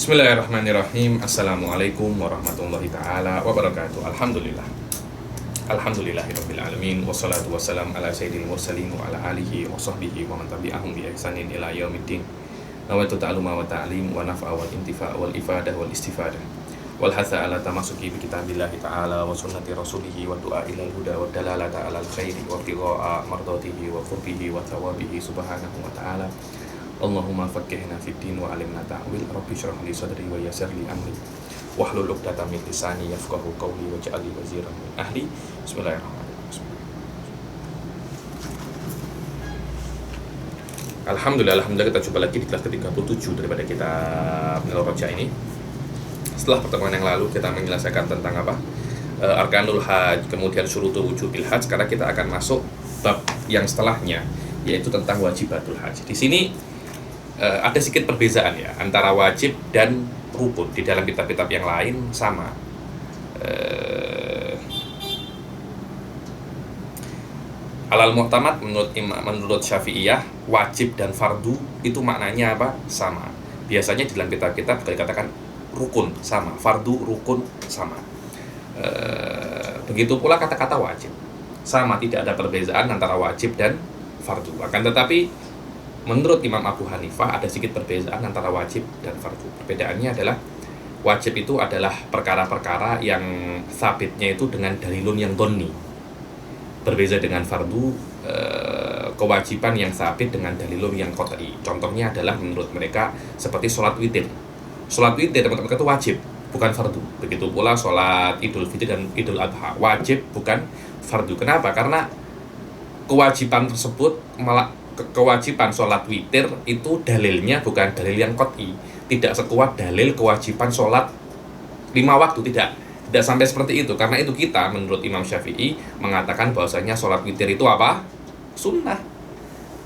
Bismillahirrahmanirrahim. Assalamualaikum warahmatullahi ta'ala wabarakatuh. Alhamdulillah. Alhamdulillahirabbil alamin wassalatu wassalam ala sayyidil mursalin wa ala alihi wa sahbihi wa man tabi'ahum bi ihsanin ila yaumiddin. Nawaitu ta'alluma wa ta'lim wa naf'a wal intifa' wal ifadah wal istifadah wal hatha ala tamasuki bi kitabillahi ta'ala wa sunnati rasulihi wa du'a ilal huda wa dalalata ala al khairi wa ibtigha'a mardatihi wa qurbihi wa thawabihi subhanahu wa ta'ala. Allahumma faqqihna fid din wa alimna ta'wil. Rabbi shrah li sadri wa yassir li amri wahlul 'uqdatam min lisani yafqahu qawli waj'al li waziran min ahli. Bismillahirrahmanirrahim. Alhamdulillah kita jumpa lagi di kelas ke-37 daripada kitab Nilai Roja ini. Setelah pertemuan yang lalu kita menyelesaikan tentang apa? Arkanul Hajj, kemudian syurutul wujubil hajj. Sekarang kita akan masuk bab yang setelahnya, yaitu tentang wajibatul hajj. Di sini ada sedikit perbedaan ya antara wajib dan rukun. Di dalam kitab-kitab yang lain sama. Alal muhtamad menurut Syafi'iyah, wajib dan fardu itu maknanya apa? Sama. Biasanya di dalam kitab-kitab dikatakan rukun sama, fardu rukun sama. Begitu pula kata-kata wajib. Sama, tidak ada perbedaan antara wajib dan fardu. Akan tetapi menurut Imam Abu Hanifah ada sedikit perbedaan antara wajib dan fardu. Perbedaannya adalah wajib itu adalah perkara-perkara yang sabitnya itu dengan dalilun yang dhonni. Berbeda dengan fardu, kewajiban yang sabit dengan dalilun yang qat'i. Contohnya adalah menurut mereka seperti sholat witir. Sholat witir teman-teman itu wajib, bukan fardu. Begitu pula sholat Idul Fitri dan Idul Adha, wajib bukan fardu. Kenapa? Karena kewajiban tersebut kewajiban sholat witir itu dalilnya bukan dalil yang qat'i, tidak sekuat dalil kewajiban sholat 5 waktu, tidak sampai seperti itu. Karena itu kita menurut Imam Syafi'i mengatakan bahwasanya sholat witir itu apa? Sunnah.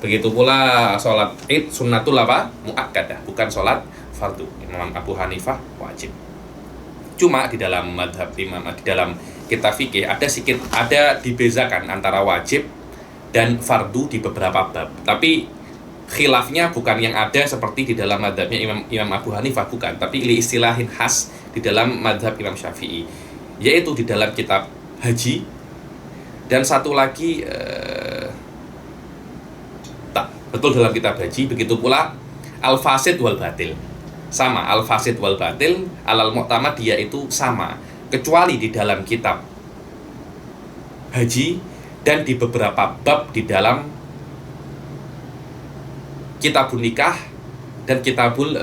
Begitu pula sholat id sunnatul apa? Muakkadah, bukan sholat fardu. Imam Abu Hanifah wajib. Cuma di dalam madhab imam, di dalam kitab fikih ada dibezakan antara wajib dan fardu di beberapa bab. Tapi khilafnya bukan yang ada seperti di dalam madhabnya Imam Abu Hanifah, bukan. Tapi li istilahin khas di dalam madhab Imam Syafi'i, yaitu di dalam kitab haji. Dan satu lagi betul dalam kitab haji. Begitu pula al-fasid wal batil. Sama, al-fasid wal batil alal mu'tamad dia itu sama. Kecuali di dalam kitab haji dan di beberapa bab di dalam kitabul nikah dan kitabul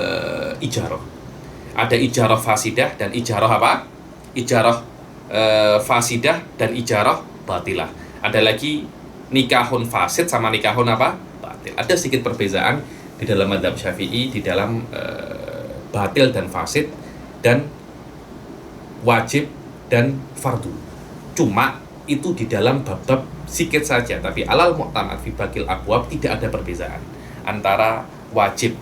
ijarah. Ada ijarah fasidah dan ijarah apa? Ijarah fasidah dan ijarah batilah. Ada lagi nikahun fasid sama nikahun apa? Batil. Ada sedikit perbedaan di dalam mazhab Syafi'i di dalam batil dan fasid dan wajib dan fardu. Cuma itu di dalam bab-bab sikit saja, tapi alal mu'tamad fi baqil abwab tidak ada perbedaan antara wajib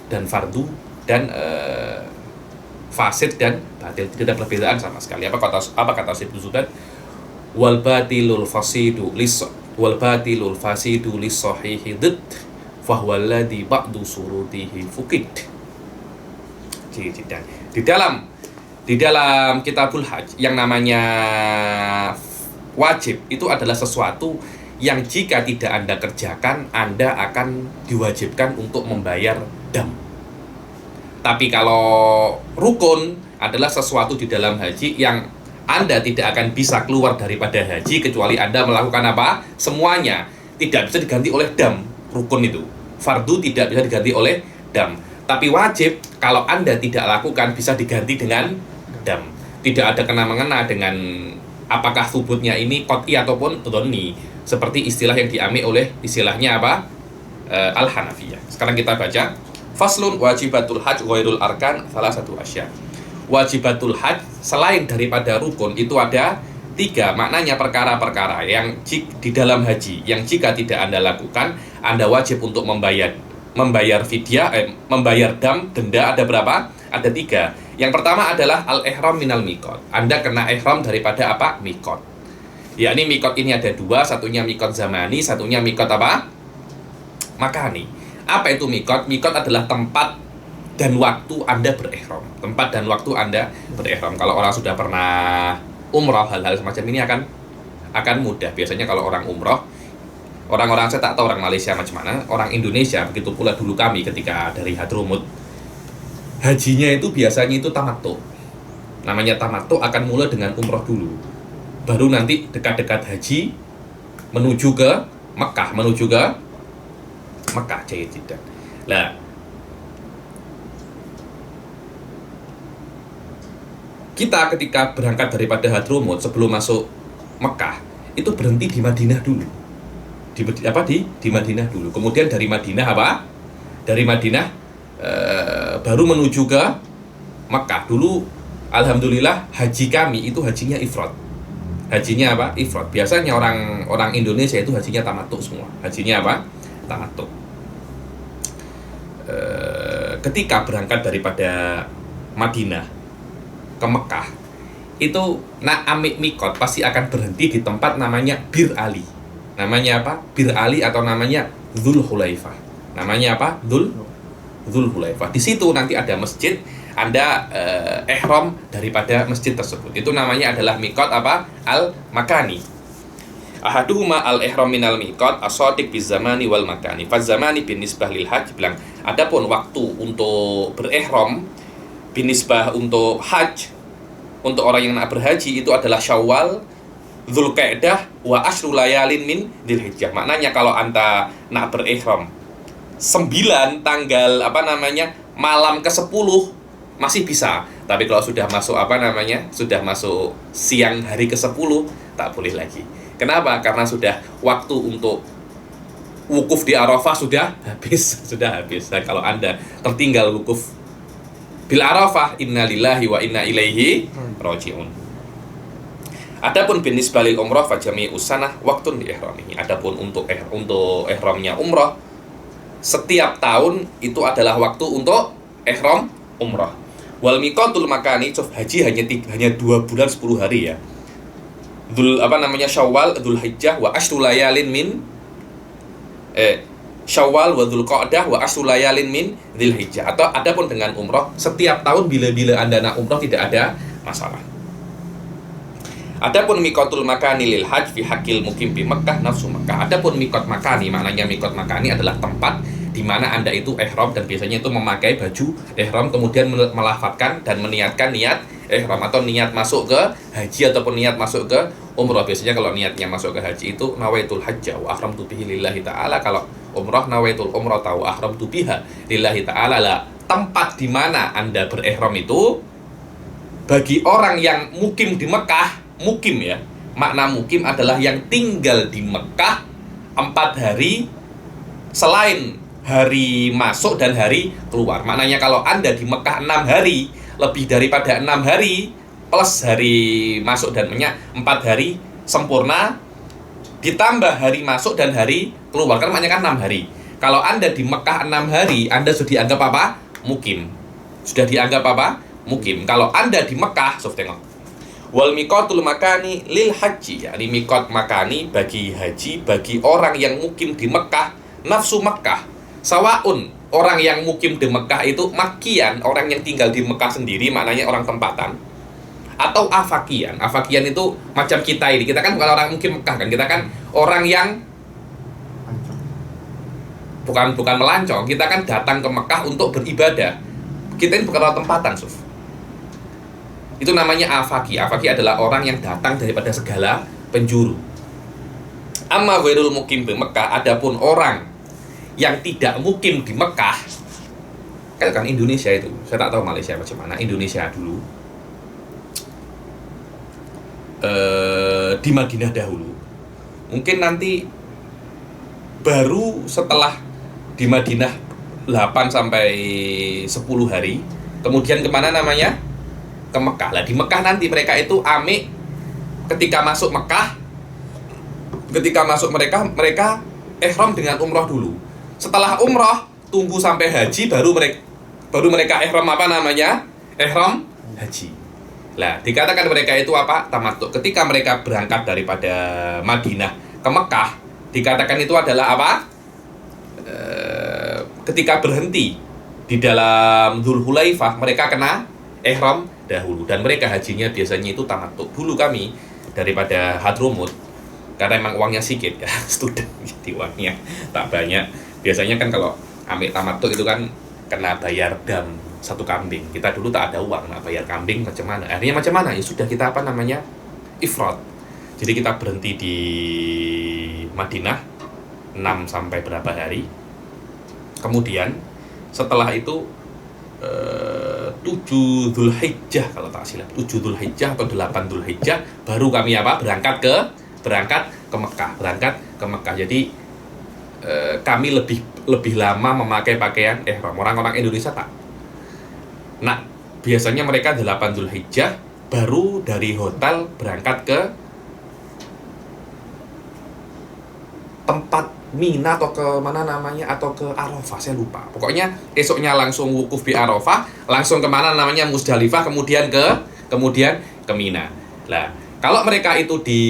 dan fardu dan fasid dan batil, tidak ada perbedaan sama sekali. Apa kata Syekh Zubair? Wal batilul fasidu lis sahihi dhid fa huwa alladhi ba'du surutihi fuqid. Di dalam kitabul hajj yang namanya wajib itu adalah sesuatu yang jika tidak Anda kerjakan, Anda akan diwajibkan untuk membayar dam. Tapi kalau rukun adalah sesuatu di dalam haji yang Anda tidak akan bisa keluar daripada haji kecuali Anda melakukan apa? Semuanya. Tidak bisa diganti oleh dam, rukun itu. Fardu tidak bisa diganti oleh dam. Tapi wajib, kalau Anda tidak lakukan bisa diganti dengan dam. Tidak ada kena-mengena dengan apakah thubutnya ini qat'i ataupun dhonni, seperti istilah yang diambil oleh istilahnya apa? Al-Hanafiyah. Sekarang kita baca faslun wajibatul hajj ghairul arkan salah satu asya. Wajibatul hajj selain daripada rukun itu ada 3, maknanya perkara-perkara yang di dalam haji yang jika tidak Anda lakukan, Anda wajib untuk membayar fidyah, membayar dam, denda. Ada berapa? Ada 3. Yang pertama adalah al-ihram minal miqat. Anda kena ihram daripada apa? Miqat. Yakni miqat ini ada 2, satunya miqat zamani, satunya miqat apa? Makani. Apa itu miqat? Miqat adalah tempat dan waktu Anda berihram. Tempat dan waktu Anda berihram. Kalau orang sudah pernah umroh, hal-hal semacam ini akan mudah. Biasanya kalau orang umroh, orang-orang, saya tak tahu orang Malaysia macam mana, orang Indonesia, begitu pula dulu kami ketika dari Hadramut, hajinya itu biasanya itu tamattu. Namanya tamattu akan mulai dengan umroh dulu. Baru nanti dekat-dekat haji menuju ke Mekah, jahit tidak. Nah, kita ketika berangkat daripada Hadramut sebelum masuk Mekah itu berhenti di Madinah dulu. Di Madinah dulu. Kemudian dari Madinah baru menuju ke Mekah. Dulu alhamdulillah haji kami itu hajinya ifrad. Hajinya apa? Ifrad. Biasanya orang Indonesia itu hajinya tamattu semua. Hajinya apa? Tamattu. Ketika berangkat daripada Madinah ke Mekah, itu amik mikot pasti akan berhenti di tempat namanya Bir Ali. Namanya apa? Bir Ali atau namanya Dzul Hulaifah. Namanya apa? Dzul Hulaifah. Di situ nanti ada masjid, Anda ihram daripada masjid tersebut. Itu namanya adalah mikot apa? Al-Makani. Ahaduhuma al-ihram minal mikot as-sadiq bizamani wal makani. Faz-zamani binisbah lil hajj, bilang adapun waktu untuk berihram binisbah untuk hajj, untuk orang yang nak berhaji itu adalah Syawal, Dzulqa'dah wa asyru layalin min Dzulhijjah. Maknanya kalau Anda nak berihram 9 tanggal malam ke-10 masih bisa. Tapi kalau sudah masuk sudah masuk siang hari ke-10 tak boleh lagi. Kenapa? Karena sudah waktu untuk wukuf di Arafah sudah habis. Dan kalau Anda tertinggal wukuf bil Arafah, innalillahi wa inna ilaihi raji'un. Adapun binisbah lil umrah fajami usanah waktun di ihramihi. Adapun untuk ihramnya umrah, setiap tahun itu adalah waktu untuk ihram umrah. Wal miqatul makani, haji hanya 2 bulan 10 hari ya. Syawal, Dzulhijjah wa asyru layalin min Syawal wa Dzulqa'dah wa asyru layalin min Dzulhijjah. Atau adapun dengan umrah, setiap tahun bila Anda nak umrah tidak ada masalah. Adapun miqatul makani lil hajj fi haqqil muqim bi Makkah nafsu Makkah. Adapun miqat makani, maknanya miqat makani adalah tempat di mana Anda itu ihram, dan biasanya itu memakai baju ihram, kemudian melafadzkan dan meniatkan niat ihram atau niat masuk ke haji ataupun niat masuk ke umrah. Biasanya kalau niatnya masuk ke haji itu nawaitul hajja wa ahramtu bihi lillahi ta'ala. Kalau umrah nawaitul umrah wa ahramtu biha lillahi ta'ala. Lah, tempat di mana Anda berihram itu bagi orang yang mukim di Mekah, mukim ya. Makna mukim adalah yang tinggal di Mekah 4 hari selain hari masuk dan hari keluar. Maknanya kalau Anda di Mekah 6 hari, lebih daripada 6 hari plus hari masuk dan 4 hari sempurna, ditambah hari masuk dan hari keluar, kan maknanya kan 6 hari. Kalau Anda di Mekah 6 hari, Anda sudah dianggap apa? Mukim. Sudah dianggap apa? Mukim. Kalau Anda di Mekah, tengok. Wal miqatul makani lil haji, yakni miqat makani bagi haji, bagi orang yang mukim di Mekah, nafsu Mekah. Sawaun, orang yang mukim di Mekah itu makian, orang yang tinggal di Mekah sendiri, maknanya orang tempatan, atau afakian. Afakian itu macam kita ini. Kita kan bukan orang mukim Mekah kan, kita kan orang yang bukan melancong. Kita kan datang ke Mekah untuk beribadah. Kita ini bukan orang tempatan, Suf. Itu namanya afaki. Afaki adalah orang yang datang daripada segala penjuru. Amma ghairul mukim di Mekah, adapun orang yang tidak mukim di Mekah, kan Indonesia itu, saya tak tahu Malaysia macam mana. Indonesia dulu di Madinah dahulu, mungkin nanti baru setelah di Madinah 8 sampai 10 hari, kemudian kemana namanya? Ke Mekah. Lah di Mekah nanti mereka itu amik ketika masuk Mekah, mereka ihram dengan umrah dulu. Setelah umrah tunggu sampai haji, baru mereka ihram ihram haji. Lah dikatakan mereka itu apa? Tamattu. Ketika mereka berangkat daripada Madinah ke Mekah, dikatakan itu adalah apa? Ketika berhenti di dalam Dzulhulaifah mereka kena ihram dahulu, dan mereka hajinya biasanya itu tamattu. Dulu kami daripada Hadramut, karena emang uangnya sedikit ya, student, jadi uangnya tak banyak. Biasanya kan kalau ambil tamattu itu kan kena bayar dam satu kambing. Kita dulu tak ada uang, nak bayar kambing macam mana? Akhirnya macam mana? Ya sudah, kita ifrad. Jadi kita berhenti di Madinah 6 sampai berapa hari. Kemudian setelah itu 7 Dzulhijjah kalau tak silap, 7 Dzulhijjah atau 8 Dzulhijjah baru kami berangkat ke Mekah. Jadi kami lebih lama memakai pakaian ihram. Orang-orang Indonesia tak. Nah, biasanya mereka 8 Dzulhijjah baru dari hotel berangkat ke tempat Mina atau ke mana namanya, atau ke Arafah, saya lupa. Pokoknya esoknya langsung wukuf di Arafah, langsung kemana namanya Musdalifah, kemudian ke Mina. Lah, kalau mereka itu di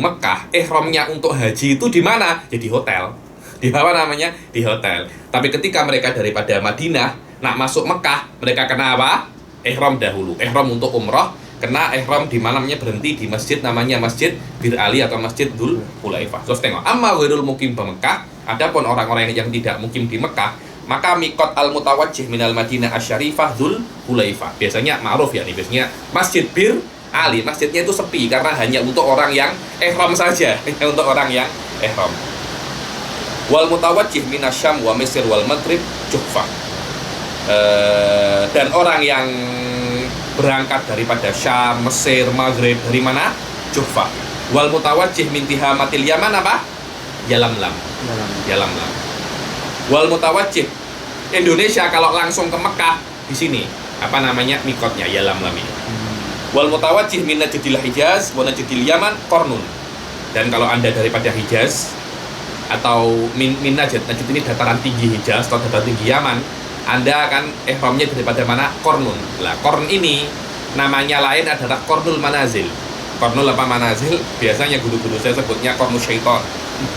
Mekah, ihramnya untuk haji itu di mana? Ya di hotel. Di apa namanya? Di hotel. Tapi ketika mereka daripada Madinah nak masuk Mekah, mereka kena apa? Ihram dahulu. Ihram untuk umrah, kena ihram di mana namanya, berhenti di masjid namanya Masjid Bir Ali atau Masjid Dzulhulaifah. Terus tengok, amma ghairul mukim di Mekah, adapun orang-orang yang tidak mukim di Mekah, maka miqat al-mutawajjih minal Madinah asy-Syarifah Dzulhulaifah. Biasanya ma'ruf ya nih, biasanya Masjid Bir Ali, masjidnya itu sepi karena hanya untuk orang yang ihram saja, hanya untuk orang yang ihram. Wal mutawajjih minasyam wa Mesir wal Maghrib Juhfah. Dan orang yang berangkat daripada Syam, Mesir, Maghrib, dari mana? Juhfah. Wal mutawajjih min tihamatil Yaman apa? Yalamlam. Wal mutawajjih Indonesia kalau langsung ke Mekah di sini apa namanya, mikotnya Yalamlam ini. Wal mutawajjih min Najdil Hijaz wa Najdil Yaman Qarnun. Dan kalau Anda daripada Hijaz atau min Najd ini dataran tinggi Hijaz atau dataran tinggi Yaman, Anda akan ihramnya daripada mana? Qarnun. Lah, Qarn ini namanya lain adalah Qarnul Manazil. Qarnul apa Manazil? Biasanya guru-guru saya sebutnya Qarnul Syaitan.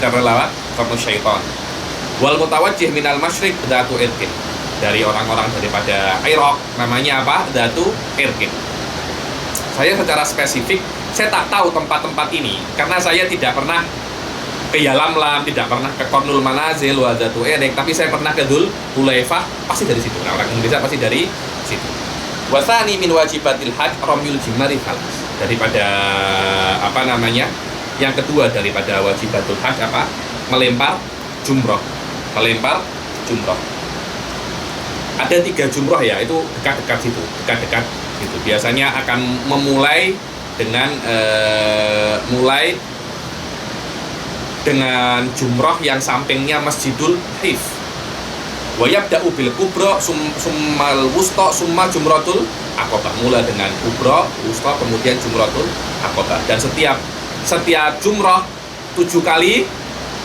Karena apa? Qarnul Syaitan. Wal mutawajjih minal masyriq Dzatu Irqin. Dari orang-orang daripada Irak namanya apa? Dzatu Irqin. Saya secara spesifik saya tak tahu tempat-tempat ini karena saya tidak pernah ke Yalamlam, tidak pernah ke Qarnul Manazil wa Dzatu Irq, tapi saya pernah ke Dzulhulaifah, pasti dari situ. Nah, orang Indonesia pasti dari situ. Wasani min wajibatil hajj ramyul jimari khalas. Daripada apa namanya? Yang kedua daripada wajibatul hajj apa? Melempar jumroh. Ada 3 jumroh ya, itu dekat-dekat situ. Biasanya akan memulai dengan jumrah yang sampingnya Masjidul Hif. Wa yabda'u bil kubra summal wusta summa jumratul aqabah. Mula dengan kubra, wusta, kemudian jumratul aqabah. Dan setiap jumrah 7 kali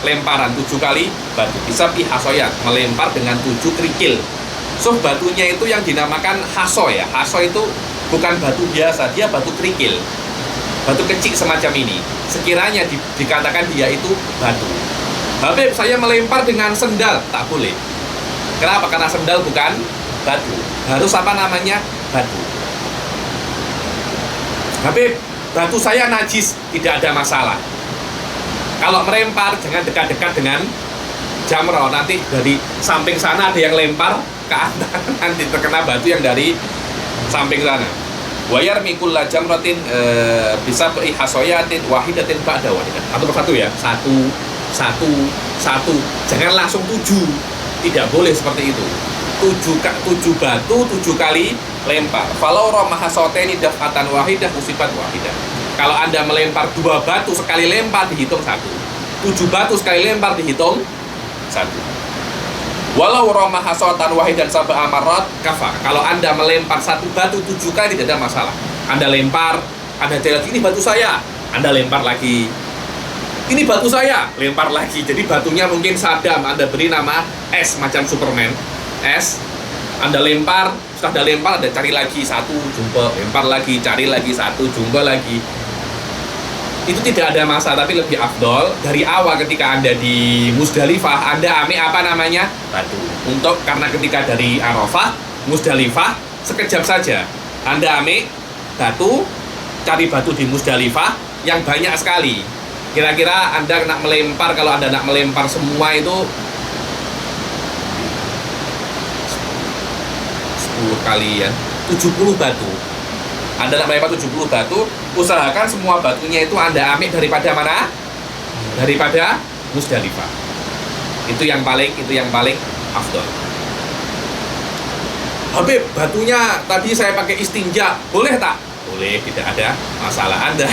lemparan, 7 kali batu. Bisa hasoyat, melempar dengan 7 kerikil. So batunya itu yang dinamakan haso ya. Haso itu bukan batu biasa, dia batu kerikil. Batu kecil semacam ini, sekiranya dikatakan dia itu batu. Habib, saya melempar dengan sendal, tak boleh. Kenapa? Karena sendal bukan batu. Harus apa namanya? Batu. Habib, batu saya najis, tidak ada masalah. Kalau melempar jangan dekat-dekat dengan jamroh, nanti dari samping sana ada yang lempar ke atas, nanti terkena batu yang dari samping sana. Wayar mikul jamratin bisa hasoyatin wahidatin ba'da wahidah. Satu persatu ya, satu. Jangan langsung 7, tidak boleh seperti itu. 7 batu 7 kali lempar. Falau roma hasoteni dafatan wahidah musibat wahidah. Kalau Anda melempar 2 batu sekali lempar dihitung 1. 7 batu sekali lempar dihitung 1. Walau roma hasotan wahidan sab'a amarat kafar. Kalau Anda melempar 1 batu 7 kali tidak ada masalah. Anda lempar, Anda jalan, ini batu saya, Anda lempar lagi. Ini batu saya, lempar lagi. Jadi batunya mungkin Saddam, Anda beri nama S macam Superman. S, Anda lempar, setelah Anda lempar, Anda cari lagi 1, jumpa, lempar lagi, cari lagi 1, jumpa lagi. itu tidak ada masa, tapi lebih afdol dari awal ketika Anda di Musdalifah, Anda ambil apa namanya? Batu. Karena ketika dari Arafah, Musdalifah sekejap saja. Anda ambil batu, cari batu di Musdalifah yang banyak sekali. Kira-kira Anda nak melempar, kalau Anda nak melempar semua itu 10 kali ya, 70 batu. Anda nak melempar 70 batu, usahakan semua batunya itu Anda ambil daripada mana? Daripada Musdalifah. Itu yang paling afdol. Habib, batunya tadi saya pakai istinja, boleh tak? Boleh, tidak ada masalah. Anda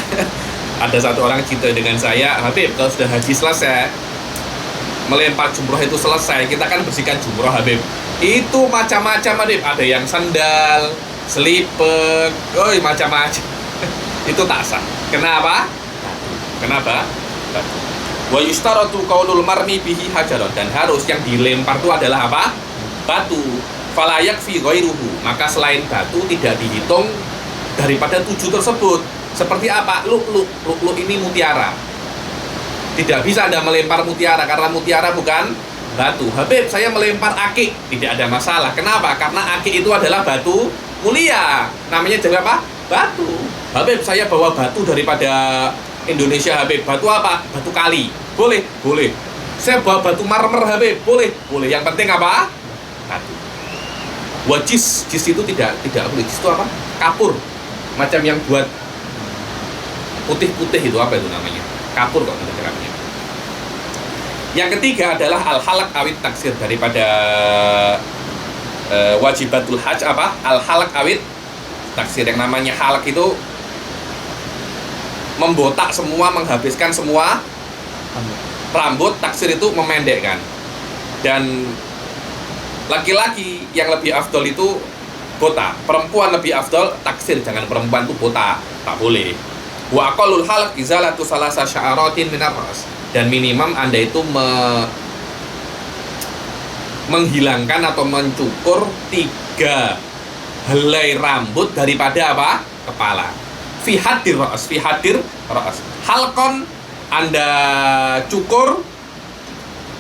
ada satu orang cerita dengan saya, Habib, kalau sudah haji selesai, melempar jumroh itu selesai, kita kan bersihkan jumroh, Habib. Itu macam-macam, Habib. Ada yang sandal, slipper, macam-macam. Itu tak sah. Kenapa? Kenapa? Wa yustaratu qaulul marmi bihi hajaron, dan harus yang dilempar itu adalah apa? Batu. Fala yakfi ghairuhu, maka selain batu tidak dihitung daripada 7 tersebut. Seperti apa? Lu'lu' ini mutiara. Tidak bisa Anda melempar mutiara karena mutiara bukan batu. Habib, saya melempar akik, tidak ada masalah. Kenapa? Karena akik itu adalah batu mulia. Namanya juga apa? Batu. Habib, saya bawa batu daripada Indonesia, Habib. Batu apa? Batu kali. Boleh? Boleh. Saya bawa batu marmer, Habib. Boleh? Boleh. Yang penting apa? Batu. Wajis, jis itu tidak boleh. Jis itu apa? Kapur. Macam yang buat putih-putih itu, apa itu namanya? Kapur kok namanya. Yang ketiga adalah al-halak awit taksir, daripada wajibatul hajj apa? Al-halak awit taksir. Yang namanya halak itu membotak semua, menghabiskan semua rambut. Taksir itu memendekkan. Dan laki-laki yang lebih afdol itu botak, perempuan lebih afdol taksir, jangan perempuan itu botak, tak boleh. Wa aqallul halq izalatu salasa sya'aratin minar ras, dan minimum Anda itu menghilangkan atau mencukur 3 helai rambut daripada apa? Kepala. Fi hadir ras. Halqon Anda cukur,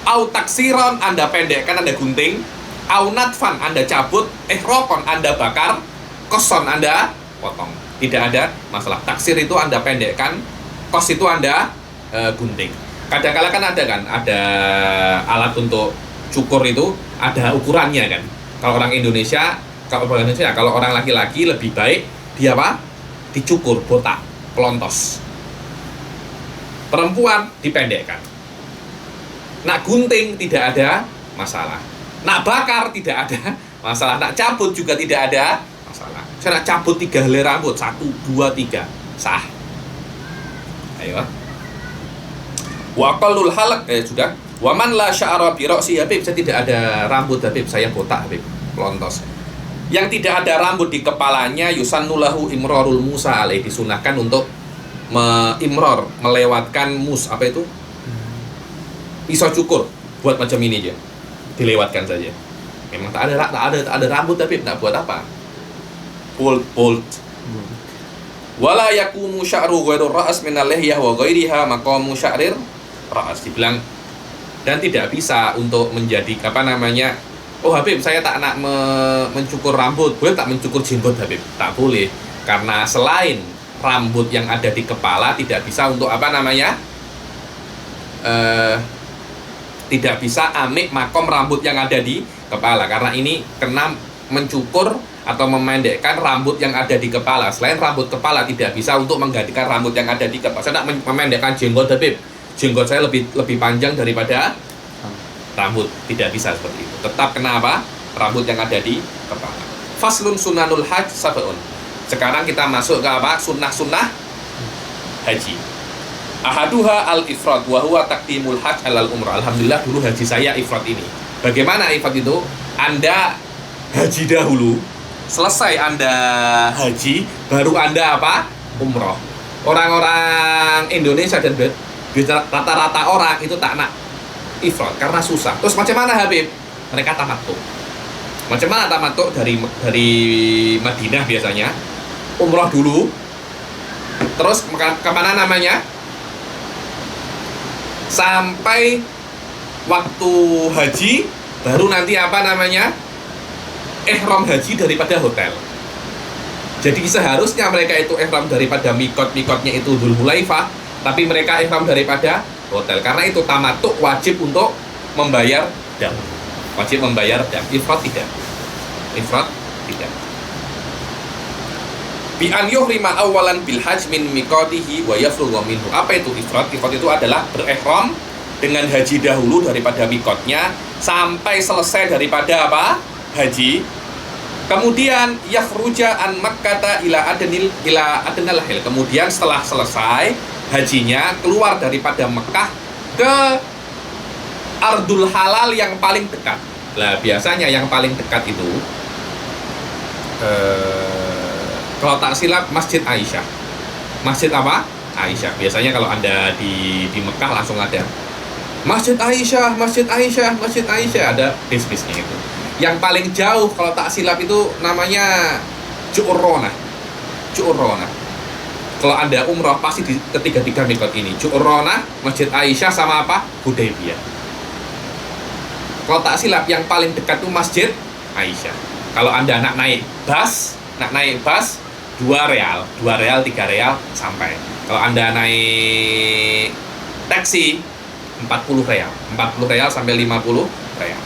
au taksiron Anda pendekkan, Anda gunting, au natfan Anda cabut, rokon Anda bakar, koson Anda potong. Tidak ada masalah. Taksir itu Anda pendekkan, kos itu Anda gunting. Kadang-kala kan ada alat untuk cukur itu ada ukurannya kan. Kalau orang Indonesia, kalau orang laki-laki lebih baik dia apa? Dicukur, botak, pelontos. Perempuan dipendekkan. Nak gunting tidak ada masalah. Nak bakar tidak ada masalah. Nak cabut juga tidak ada masalah. Saya nak cabut 3 helai rambut, 1, 2, 3, sah. Ayo. Wa qallul halaq, sudah. Wa man la sya'ra bi ra'si, Habib, saya tidak ada rambut, Habib, saya botak, Habib, pelontos. Yang tidak ada rambut di kepalanya, yusannulahu imrarul musa alaih, disunahkan untuk imror, melewatkan apa itu? Pisau cukur, buat macam ini aja. Dilewatkan saja. Memang tak ada rambut, Habib, nak buat apa? Bolt. Wala yakumu sya'ru ghairu ra's min al-lihyah wa ghairiha maqamu sya'rir ra's, dibilang, dan tidak bisa untuk menjadi apa namanya, oh Habib, saya tak nak mencukur rambut, boleh tak mencukur jenggot, Habib? Tak boleh, karena selain rambut yang ada di kepala tidak bisa untuk apa namanya, tidak bisa amik makom rambut yang ada di kepala, karena ini kena mencukur atau memendekkan rambut yang ada di kepala. Selain rambut kepala tidak bisa untuk menggantikan rambut yang ada di kepala. Saya nak memendekkan jenggot, Habib, jenggot saya lebih panjang daripada rambut, tidak bisa seperti itu. Tetap kena apa? Rambut yang ada di kepala. Faslun sunanul hajj sab'un. Sekarang kita masuk ke apa? Sunnah-sunnah haji. Ahaduha al-ifrad wa huwa taqdimul hajj alal umrah. Alhamdulillah dulu haji saya ifrad ini. Bagaimana ifrad itu? Anda haji dahulu, selesai Anda haji, baru Anda apa? Umroh. Orang-orang Indonesia dan rata-rata orang itu tak nak ifrad karena susah. Terus macam mana, Habib? Mereka tamattu. Macam mana tamattu? Dari Madinah biasanya umroh dulu, terus kemana namanya? sampai waktu haji baru nanti ihram haji daripada hotel. Jadi seharusnya mereka itu ihram daripada mikotnya itu Dzulhulaifah, tapi mereka ihram daripada hotel. Karena itu tamattu wajib untuk membayar dam. Wajib membayar dam. Ifrad tidak. Bi an yuhrima awalan bil hajj min miqatihi wa yafrugha minhu. Apa itu ifrad? Ifrad itu adalah berihram dengan haji dahulu daripada mikotnya sampai selesai daripada haji. Kemudian yakhruja an Makkah ila adnal hil. Kemudian setelah selesai hajinya keluar daripada Mekah ke Ardul Halal yang paling dekat. Nah, biasanya yang paling dekat itu kalau tak silap Masjid Aisyah. Masjid apa? Aisyah. Biasanya kalau Anda di Mekah langsung ada Masjid Aisyah ada bis-bisnya itu. Yang paling jauh kalau tak silap itu namanya Ju'urronah. Kalau Anda umrah pasti di ketiga mikot ini. Ju'urronah, Masjid Aisyah sama Hudaybiyah. Kalau tak silap yang paling dekat itu Masjid Aisyah. Kalau Anda nak naik bus 2 real, 3 real sampai. Kalau Anda naik taksi 40 real sampai 50 real.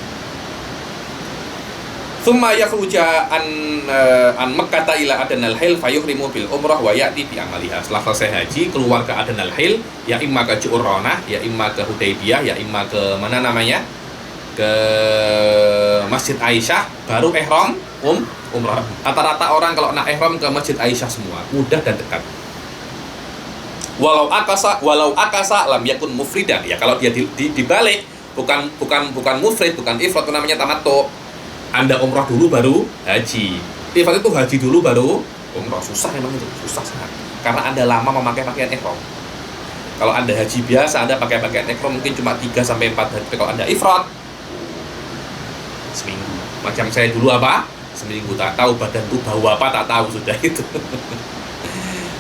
Tsumma yakhruja an Makkah ila adnal hil fayuhrimu bil umrah wa ya'ti bi amaliha. Setelah selesai haji keluar ke adnal hil, ya imma ke Ju'urronah, ya imma ke Hudaybiyah, ya imma ke mana namanya? Ke Masjid Aisyah, baru ihram umrah. Rata-rata orang kalau nak ihram ke Masjid Aisyah semua, mudah dan dekat. Walau akasa lam yakun mufridan. Ya kalau dia dibalik bukan mufrid, bukan ifrad, itu namanya tamattu. Anda umrah dulu baru haji. Ifrad itu haji dulu baru umrah. Susah memang itu, susah sangat. Karena Anda lama memakai pakaian ihram. Kalau Anda haji biasa, Anda pakai pakaian ihram mungkin cuma 3 sampai 4 hari. Tapi kalau Anda ifrad seminggu. Macam saya dulu seminggu, tak tahu badanku bau apa, tak tahu sudah itu.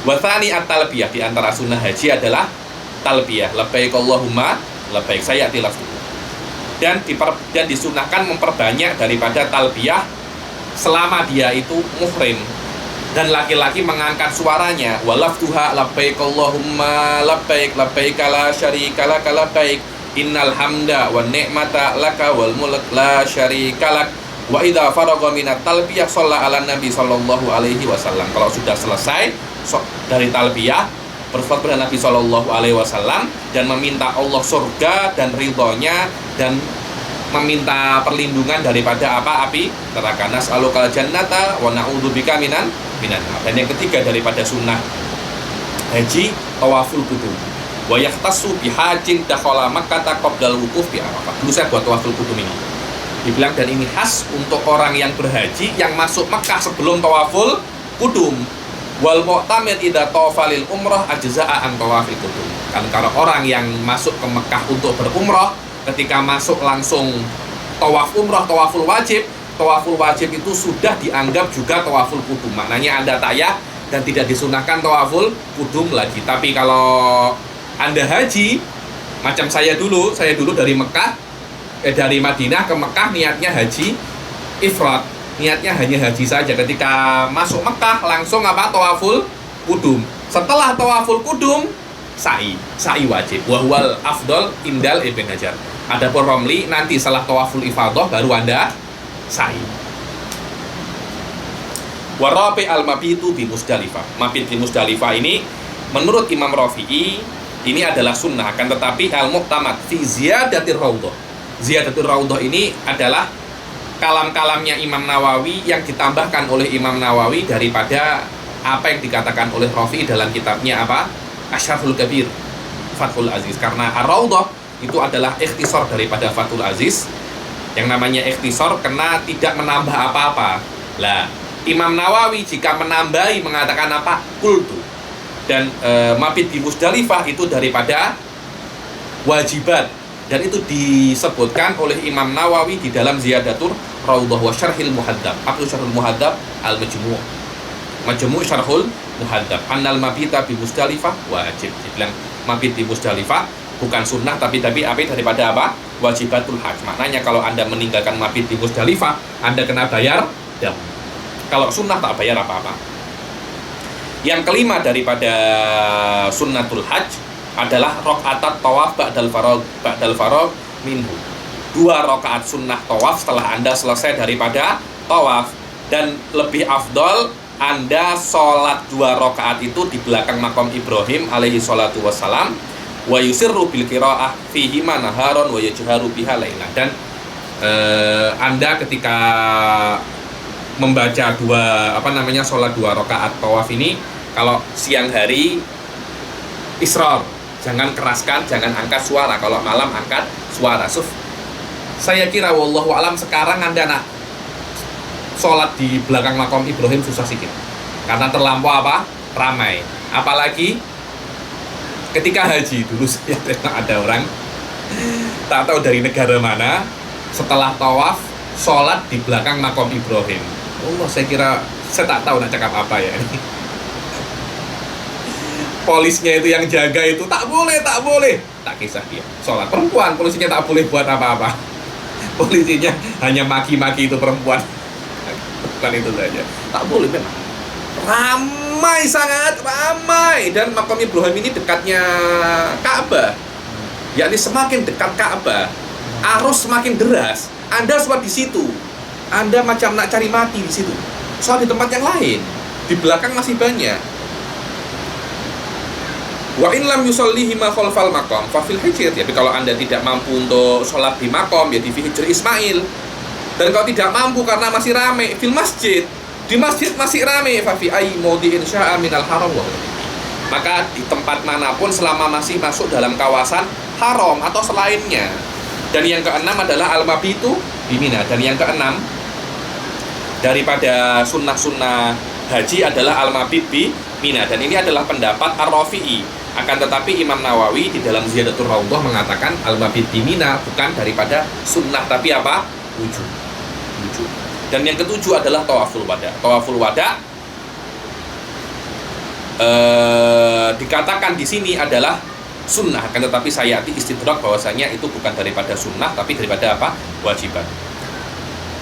Wathani at-talbiyah, di antara sunnah haji adalah talbiyah, labbaik Allahumma labbaik, saya tilaf dulu. Dan disunahkan memperbanyak daripada talbiyah selama dia itu muhrim. Dan laki-laki mengangkat suaranya, walaftuha labbaik Allahumma labbaik labbaik la syarika lak labbaik innal hamda wan ni'mata laka wal mulk la syarika lak. Wa idza faragha minat talbiyah shalla ala nabi sallallahu alaihi wasallam. Kalau sudah selesai dari talbiyah, bersolawat kepada Nabi sallallahu alaihi wasallam dan meminta Allah surga dan ridhonya, dan meminta perlindungan daripada api neraka. Nas'alukal jannata wa na'udzubika minan. Dan yang ketiga daripada sunnah haji, tawaful qudum. Wa yahtassu bihajin dakhala Makkah qabdal wuquf bi Arafah. Dulu saya buat tawaful qudum ini. Dibilang dan ini khas untuk orang yang berhaji yang masuk Mekah sebelum tawaful qudum. Wal mu'tamir idza tawafa lil umrah ajza'a an tawafil qudum. Kan kalau orang yang masuk ke Mekah untuk berumrah, ketika masuk langsung tawaf umrah, tawaful wajib itu sudah dianggap juga tawaful qudum. Maknanya Anda tayah dan tidak disunahkan tawaful qudum lagi. Tapi kalau Anda haji macam saya dulu dari Madinah ke Mekah niatnya haji ifrad. Niatnya hanya haji saja. Ketika masuk Mekah langsung tawaful qudum. Setelah tawaful qudum sa'i wajib. Wahwal afdol indal Ibn Hajar. Adapun Romli nanti setelah tawaful ifadah baru Anda sa'i. Warabi al-mabitu bi Muzdalifah. Mabit di Muzdalifah ini menurut Imam Rafi'i ini adalah sunnah, akan tetapi al-muqtamad fi ziyadatir raudhah. Ziyadatir raudhah ini adalah kalam-kalamnya Imam Nawawi yang ditambahkan oleh Imam Nawawi daripada apa yang dikatakan oleh Rafi'i dalam kitabnya Asyraful Kabir, Fathul Aziz. Karena ar-raudhah itu adalah ikhtisar daripada Fathul Aziz. Yang namanya ikhtisar karena tidak menambah apa-apa. Lah, Imam Nawawi jika menambahi mengatakan qultu. Dan mabit di Muzdalifah itu daripada wajibat, dan itu disebutkan oleh Imam Nawawi di dalam Ziyadatur Raudhah wa Syarhil Muhaddab. Apa Syarhul Muhaddab? Majmu' Syarhul Muhaddab. Annal mabita bi Muzdalifah wajib. Dibilang mabit di Muzdalifah bukan sunnah tapi daripada apa? Wajibatul hajj. Maknanya kalau Anda meninggalkan mabit di Musdalifah, Anda kena bayar dam. Kalau sunnah tak bayar apa-apa. Yang kelima daripada sunnatul hajj adalah rokaatat tawaf ba'dal faragh minhu. 2 rakaat sunnah tawaf setelah Anda selesai daripada tawaf. Dan lebih afdol Anda sholat 2 rakaat itu di belakang makam Ibrahim alaihi salatu wassalam, wa yusirru bil qiraah fihi naharon wa yajharu biha lailan. Dan Anda ketika membaca sholat 2 rakaat tawaf ini, kalau siang hari israr, jangan keraskan, jangan angkat suara. Kalau malam angkat suara. Saya kira wallahu alam sekarang Anda nak sholat di belakang makam Ibrahim susah sedikit karena terlampau ramai. Apalagi ketika haji dulu saya ada orang tak tahu dari negara mana, setelah tawaf sholat di belakang makam Ibrahim. Allah, saya tak tahu nak cakap apa ya ini. Polisnya itu yang jaga itu tak boleh, tak kisah dia sholat. Perempuan, polisinya tak boleh buat apa-apa. Polisinya hanya maki-maki itu perempuan. Bukan itu saja, tak boleh memang. Ramai, sangat ramai. Dan makam Ibrahim ini dekatnya Ka'bah, yakni semakin dekat Ka'bah, arus semakin deras. Anda sholat di situ, Anda macam nak cari mati di situ. Sholat di tempat yang lain, di belakang masih banyak. Wa in lam yusallihi ma khalfal maqam fa fil hijr. Tapi kalau Anda tidak mampu untuk sholat di makom, ya di hijr Ismail. Dan kalau tidak mampu karena masih ramai, fil masjid, di masjid masih ramai, fa fi ayyi mawdi'in sya'a minal haram. Maka di tempat manapun selama masih masuk dalam kawasan haram atau selainnya. Dan yang keenam adalah al-mabitu di Mina. Dan yang keenam daripada sunnah-sunnah haji adalah al-mabit bi Mina. Dan ini adalah pendapat Ar-Rafi'i. Akan tetapi Imam Nawawi di dalam Ziyadatul Raudhah mengatakan al-mabit bi Mina bukan daripada sunnah tapi apa? Wujud. Dan yang ketujuh adalah tawaful wada. Tawaful wada dikatakan di sini adalah sunnah, akan tetapi sayati istidrak bahwasanya itu bukan daripada sunnah tapi daripada apa? Wajiban.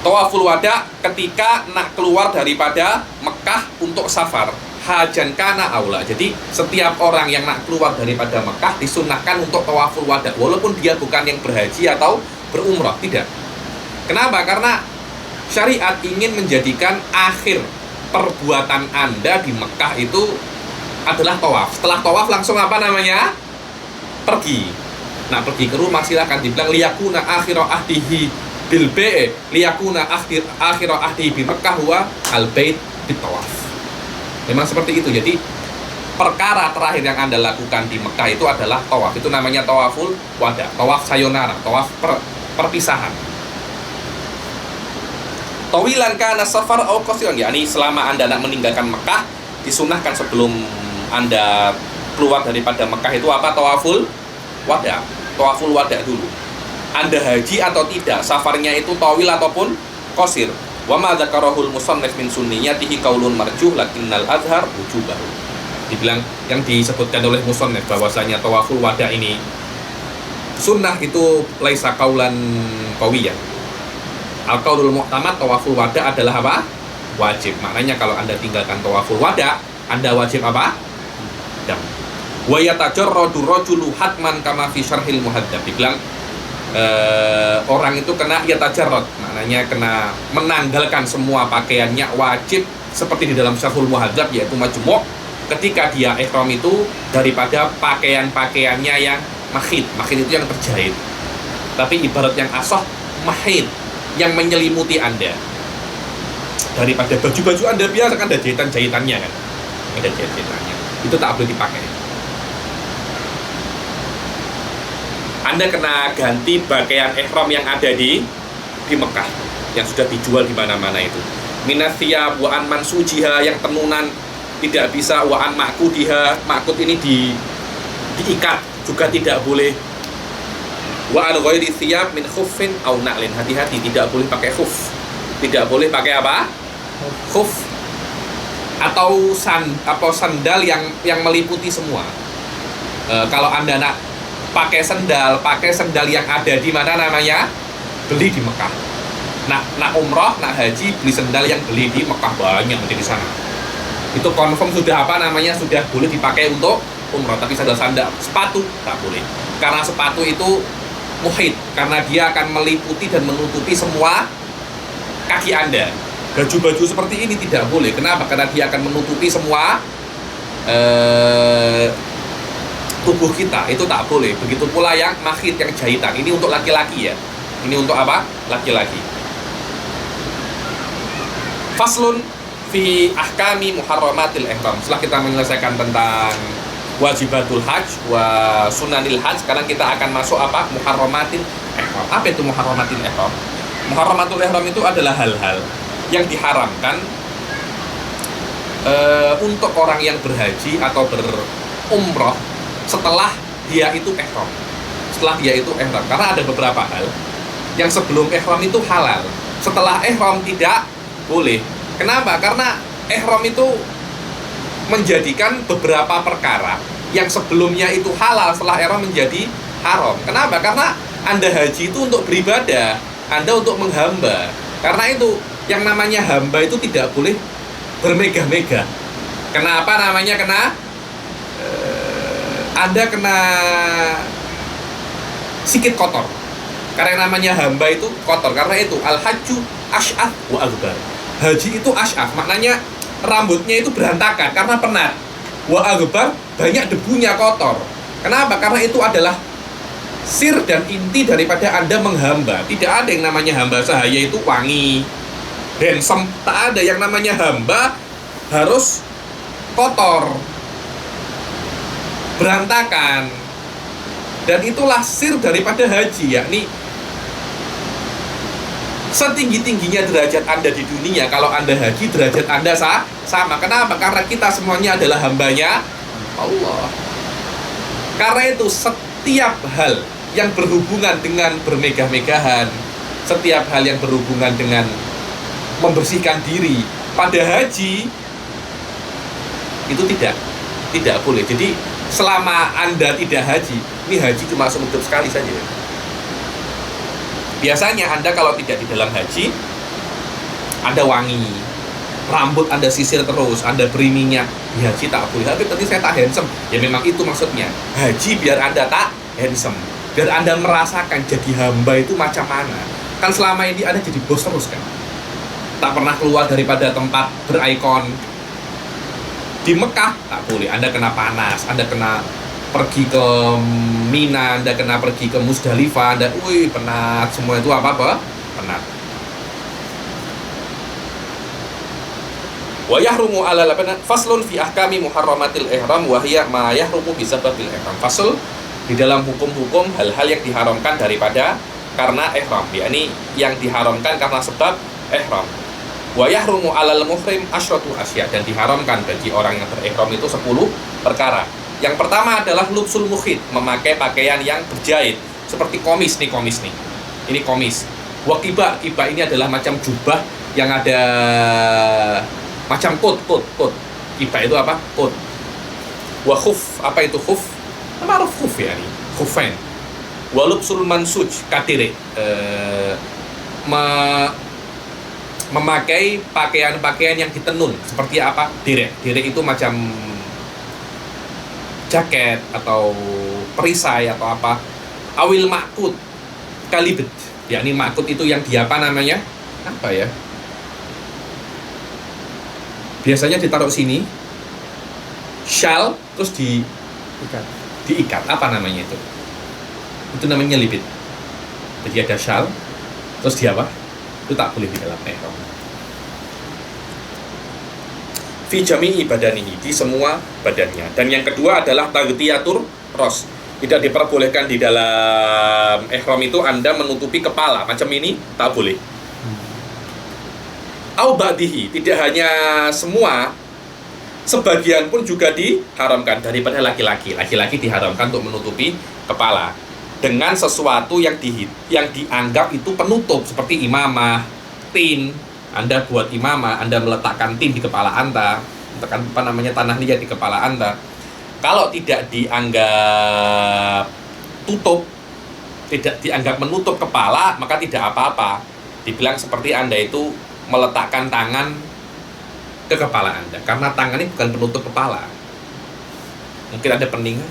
Tawaful wada ketika nak keluar daripada Mekah untuk safar, hajan kana aula. Jadi setiap orang yang nak keluar daripada Mekah disunnahkan untuk tawaful wada, walaupun dia bukan yang berhaji atau berumrah, tidak. Kenapa? Karena syariat ingin menjadikan akhir perbuatan Anda di Mekah itu adalah tawaf. Setelah tawaf langsung apa namanya? Pergi. Nah, pergi ke rumah silakan dibilang liyakuna akhira ahdihi bil bait, liyakuna akhira ahdihi bi Mekah wa al bait bit tawaf. Memang seperti itu. Jadi perkara terakhir yang Anda lakukan di Mekah itu adalah tawaf. Itu namanya tawaful wada, tawaf sayonara, tawaf perpisahan. Tawilan kana safar au qasiran, yakni selama Anda nak meninggalkan Mekah disunahkan sebelum Anda keluar daripada Mekah itu apa? Tawaful wada. Tawaful wada dulu. Anda haji atau tidak, safarnya itu tawil ataupun qasir. Wa ma dzakarahul musannif min sunniyatihi qaulun marjuh lakinnal azhar wujubahu. Dibilang yang disebutkan oleh musannif bahwasanya tawaful wada ini sunnah itu laisa qaulan qawiyyan. Al-qaulul mu'tamad tawaful wada adalah apa? Wajib. Maknanya kalau Anda tinggalkan tawaful wada, Anda wajib apa? Dam. Wa yatajarradu rajulu hatman kama fi syarhil muhadzab. Dibilang orang itu kena yatajarrad, maknanya kena menanggalkan semua pakaiannya wajib seperti di dalam syarhul muhadzab, yaitu majmu' ketika dia ihram itu daripada pakaian-pakaiannya yang makhid. Makhid itu yang terjahit. Tapi ibarat yang asah mahid, yang menyelimuti Anda. Daripada baju-baju Anda biasa kan ada jahitan-jahitannya kan. Ada jahitan-jahitannya. Itu tak boleh dipakai. Anda kena ganti pakaian ihram yang ada di Mekah yang sudah dijual di mana-mana itu. Minathiyab wa an mansujiha, yang tenunan tidak bisa, wa an makudiha, makut ini diikat juga tidak boleh. Wa al ghairi thiyab min khuffin aw na'lin, hati-hati tidak boleh pakai khuff. Tidak boleh pakai apa? Khuff atau sandal yang meliputi semua. Kalau Anda nak pakai sendal yang ada di mana namanya? Beli di Mekah. Nak umroh, nak haji, beli sendal yang beli di Mekah, banyak di sana. Itu confirm sudah apa namanya, sudah boleh dipakai untuk umroh. Tapi sandal sepatu tak boleh, karena sepatu itu muhit, karena dia akan meliputi dan menutupi semua kaki Anda. Baju-baju seperti ini tidak boleh. Kenapa? Karena dia akan menutupi semua tubuh kita, itu tak boleh. Begitu pula yang makhit, yang jahitan. Ini untuk laki-laki ya. Ini untuk apa? Laki-laki. Faslun fi ahkami muharramatil ihram. Setelah kita menyelesaikan tentang wajibatul hajj wa sunanil hajj, sekarang kita akan masuk apa? Muharramatil ihram. Apa itu muharramatil ihram? Muharramatul ihram itu adalah hal-hal yang diharamkan untuk orang yang berhaji atau berumroh setelah dia itu ihram. Setelah dia itu ihram, karena ada beberapa hal yang sebelum ihram itu halal, setelah ihram tidak boleh. Kenapa? Karena ihram itu menjadikan beberapa perkara yang sebelumnya itu halal, setelah ihram menjadi haram. Kenapa? Karena Anda haji itu untuk beribadah, Anda untuk menghamba. Karena itu yang namanya hamba itu tidak boleh bermegah-megah. Kenapa namanya? Anda kena sikit kotor. Karena namanya hamba itu kotor. Karena itu al-hajju ash'ath wa aghbar. Haji itu ash'ath, maknanya rambutnya itu berantakan karena penat. Wa aghbar, banyak debunya, kotor. Kenapa? Karena itu adalah sir dan inti daripada Anda menghamba. Tidak ada yang namanya hamba sahaya itu wangi, handsome. Tak ada yang namanya hamba harus kotor, berantakan. Dan itulah sir daripada haji, yakni setinggi-tingginya derajat Anda di dunia, kalau Anda haji, derajat Anda sama. Kenapa? Karena kita semuanya adalah hambanya Allah. Karena itu setiap hal yang berhubungan dengan bermegah-megahan, setiap hal yang berhubungan dengan membersihkan diri pada haji itu tidak boleh. Jadi selama Anda tidak haji, ini haji cuma seumur sekali saja. Biasanya Anda kalau tidak di dalam haji, Anda wangi, rambut Anda sisir terus, Anda beri minyak. Di haji tak boleh. Tapi tadi saya tak handsome. Ya memang itu maksudnya. Haji biar Anda tak handsome, biar Anda merasakan jadi hamba itu macam mana. Kan selama ini Anda jadi bos terus kan, tak pernah keluar daripada tempat berikon. Di Mekah tak boleh. Anda kena panas, Anda kena pergi ke Mina, Anda kena pergi ke Musdalifah, Anda penat, semua itu apa? Penat. Wa yahrumu ala labana faslun fi ahkami muharramatil ihram wa hiya ma yahrumu bi sababil ihram. Fasl di dalam hukum-hukum hal-hal yang diharamkan daripada karena ihram, yakni yang diharamkan karena sebab ihram. Wa yahrumu 'alal muhrim asyratu asya, dan diharamkan bagi orang yang berihram itu 10 perkara. Yang pertama adalah lubsul mukhit, memakai pakaian yang berjahit seperti komis nih. Ini komis. Wa kiba ini adalah macam jubah yang ada macam kot. Kiba itu apa? Kot. Wa khuf, apa itu khuf? Ma'ruf khuf ya ini. Khufain. Wa lubsul mansuj katire. Memakai pakaian-pakaian yang ditenun seperti apa? Direk itu macam jaket atau perisai atau apa. Awil makut kalibet, yakni makut itu yang di apa namanya? Apa ya? Biasanya ditaruh sini, shawl, terus diikat. Apa namanya itu? Itu namanya libit. Jadi ada shawl, terus di apa? Itu tak boleh di dalam ihram. Fi jami'i badanihi, di semua badannya. Dan yang kedua adalah taghtiyatur ras. Tidak diperbolehkan di dalam ihram itu Anda menutupi kepala macam ini, tak boleh. Au ba'dihi, tidak hanya semua, sebagian pun juga diharamkan daripada laki-laki. Laki-laki diharamkan untuk menutupi kepala dengan sesuatu yang dianggap itu penutup, seperti imamah, tin. Anda buat imamah, Anda meletakkan tin di kepala Anda, letakkan tanah liat di kepala Anda. Kalau tidak dianggap tutup, tidak dianggap menutup kepala, maka tidak apa-apa. Dibilang seperti Anda itu meletakkan tangan ke kepala Anda, karena tangan ini bukan penutup kepala. Mungkin ada peningan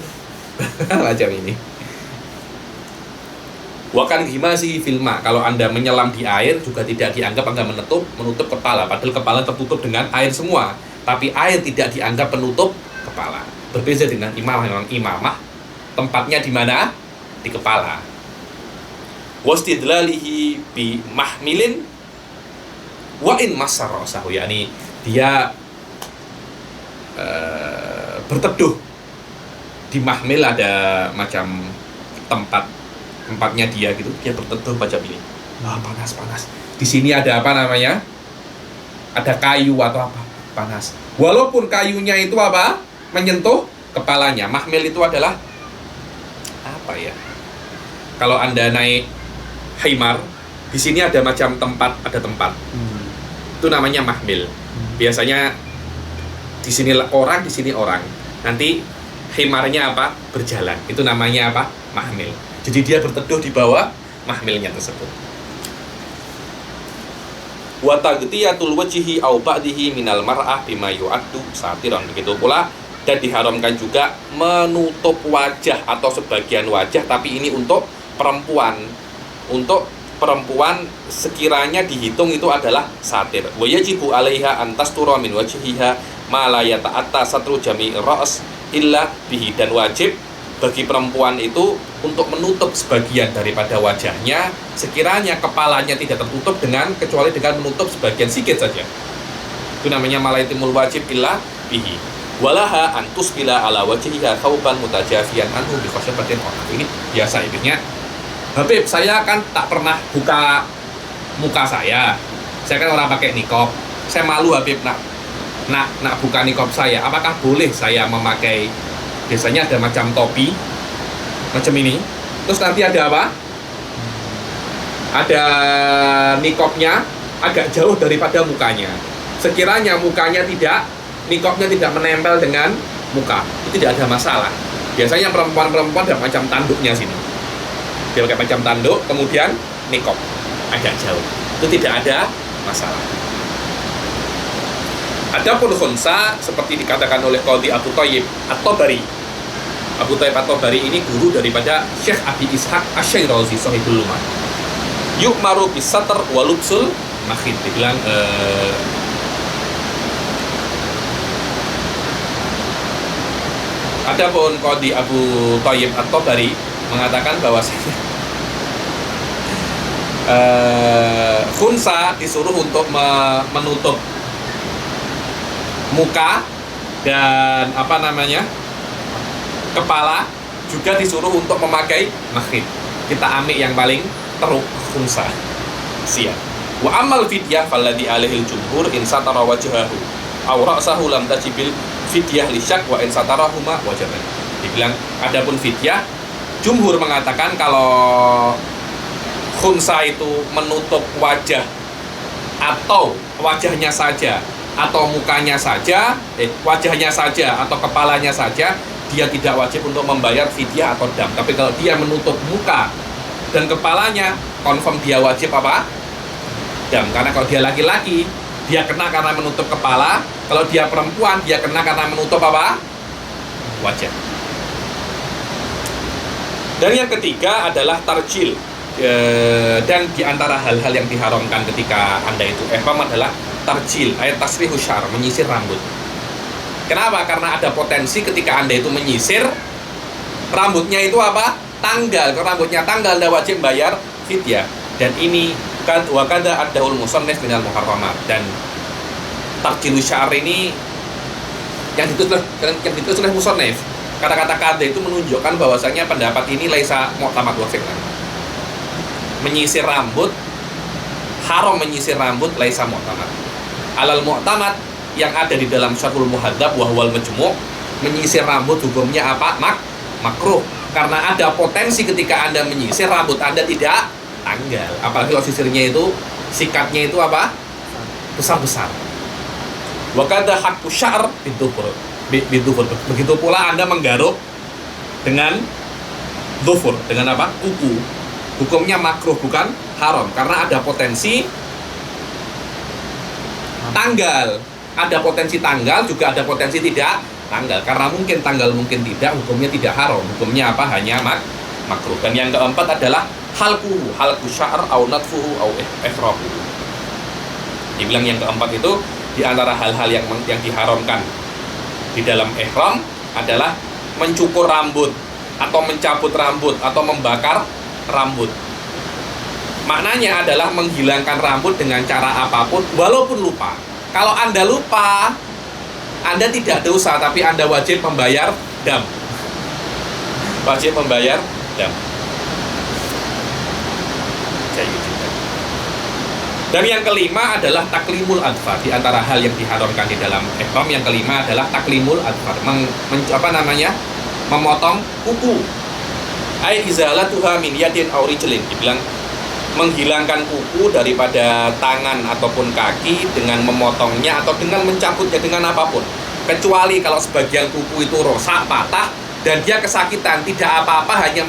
macam ini. Wakan gimasi filma, kalau Anda menyelam di air juga tidak dianggap Anda menutup kepala, padahal kepala tertutup dengan air semua, tapi air tidak dianggap penutup kepala. Berbeda dengan imamah, memang imamah tempatnya di mana? Di kepala. Wastidlalihi bi mahmilin wa in massar rasahu, yakni dia berteduh di mahmil, ada macam tempatnya dia gitu, dia berteduh macam ini. Wah, panas. Di sini ada apa namanya? Ada kayu atau apa? Panas. Walaupun kayunya itu apa? Menyentuh kepalanya. Mahmil itu adalah apa ya? Kalau Anda naik himar, di sini ada macam tempat. Itu namanya mahmil. Biasanya di sini orang, di sini orang. Nanti himarnya apa? Berjalan. Itu namanya apa? Mahmil. Jadi dia berteduh di bawah mahmilnya tersebut. Wa taghtiyatul wajhi aw ba'dihi minal mar'ah bima yu'addu satiran. Begitu pula, dan diharamkan juga menutup wajah atau sebagian wajah, tapi ini untuk perempuan. Untuk perempuan sekiranya dihitung itu adalah satir. Wa yajibu 'alaiha an tastura min wajhiha ma la yata'atta satru jami'ir ra's illa bihi, dan wajib bagi perempuan itu untuk menutup sebagian daripada wajahnya sekiranya kepalanya tidak tertutup kecuali dengan menutup sebagian sikit saja. Itu namanya malaitimul wajib illa bihi. Walaha antus bila ala wajhiha thawban mutajafiyan anhu bi khasyabatin. Ini biasa intinya. Habib, saya kan tak pernah buka muka saya. Saya kan orang pakai niqab. Saya malu Habib nak buka niqab saya. Apakah boleh saya memakai, biasanya ada macam topi macam ini, terus nanti ada apa? Ada niqabnya agak jauh daripada mukanya. Sekiranya mukanya niqabnya tidak menempel dengan muka, itu tidak ada masalah. Biasanya perempuan ada macam tanduknya sini, dia pakai macam tanduk, kemudian niqab agak jauh, itu tidak ada masalah. Adapun khunsa, seperti dikatakan oleh Qadhi Abu Thayyib At-Tabari. Abu Thayyib At-Tabari ini guru daripada Syekh Abi Ishaq Asy-Syirazi Shahibul Lumah. Yukmaru bis-satr wa lubsul makhid. Dibilang adapun Qadhi Abu Thayyib At-Tabari mengatakan bahwasanya khunsa disuruh untuk menutup muka dan kepala, juga disuruh untuk memakai makhid. Kita ambil yang paling teruk, khunsa. Siap. Wa amal fidyah falladhi alaihil jumhur in satara wajhahu aw ra'sahu lam tajibil fidyah li syak wa in satarahuma wajaban. Dibilang adapun fidyah, jumhur mengatakan kalau khunsa itu menutup wajah atau wajahnya saja atau mukanya saja, wajahnya saja atau kepalanya saja, dia tidak wajib untuk membayar fidyah atau dam. Tapi kalau dia menutup muka dan kepalanya, confirm dia wajib apa? Dam. Karena kalau dia laki-laki, dia kena karena menutup kepala. Kalau dia perempuan, dia kena karena menutup apa? Wajah. Dan yang ketiga adalah tarjil. Dan diantara hal-hal yang diharamkan ketika Anda itu ihram adalah tarjil, ayat tasrihu syar, menyisir rambut. Kenapa? Karena ada potensi ketika Anda itu menyisir rambutnya itu apa? Tanggal. Kalau rambutnya tanggal, Anda wajib bayar fidyah. Dan ini wa kada addaul musannif minal muharramat. Dan tarjilu syar ini yang ditulis oleh musannif. Kata-kata kada itu menunjukkan bahwasanya pendapat ini laisa mu'tamad wa fiqh. Menyisir rambut, haram menyisir rambut laisa mu'tamad. Alal mu'tamad yang ada di dalam Syarhul Muhadzab wa huwal majmu', menyisir rambut hukumnya apa? Makruh. Karena ada potensi ketika Anda menyisir rambut Anda tidak tanggal. Apalagi kalau sisirnya itu sikatnya itu apa? Besar-besar. Wa kadza haqqu sya'r bidukhul. Begitu pula Anda menggaruk dengan dhufur, dengan apa? Kuku. Hukumnya makruh, bukan haram, karena ada potensi tanggal. Ada potensi tanggal, juga ada potensi tidak tanggal. Karena mungkin tanggal, mungkin tidak, hukumnya tidak haram. Hukumnya apa? Hanya makruh. Dan yang keempat adalah halku sya'ar au natfuhu au ihrahu. Dibilang yang keempat itu di antara hal-hal yang diharamkan di dalam ihram adalah mencukur rambut atau mencabut rambut atau membakar rambut. Maknanya adalah menghilangkan rambut dengan cara apapun walaupun lupa. Kalau Anda lupa, Anda tidak dosa, tapi Anda wajib membayar dam. Wajib membayar dam. Dan yang kelima adalah taklimul adfar. Di antara hal yang diharamkan di dalam ihram, yang kelima adalah taklimul adfar, memotong kuku. Ai izalatuha min yadin aw rijlin. Dibilang menghilangkan kuku daripada tangan ataupun kaki dengan memotongnya atau dengan mencabutnya dengan apapun, kecuali kalau sebagian kuku itu rusak, patah, dan dia kesakitan, tidak apa-apa, hanya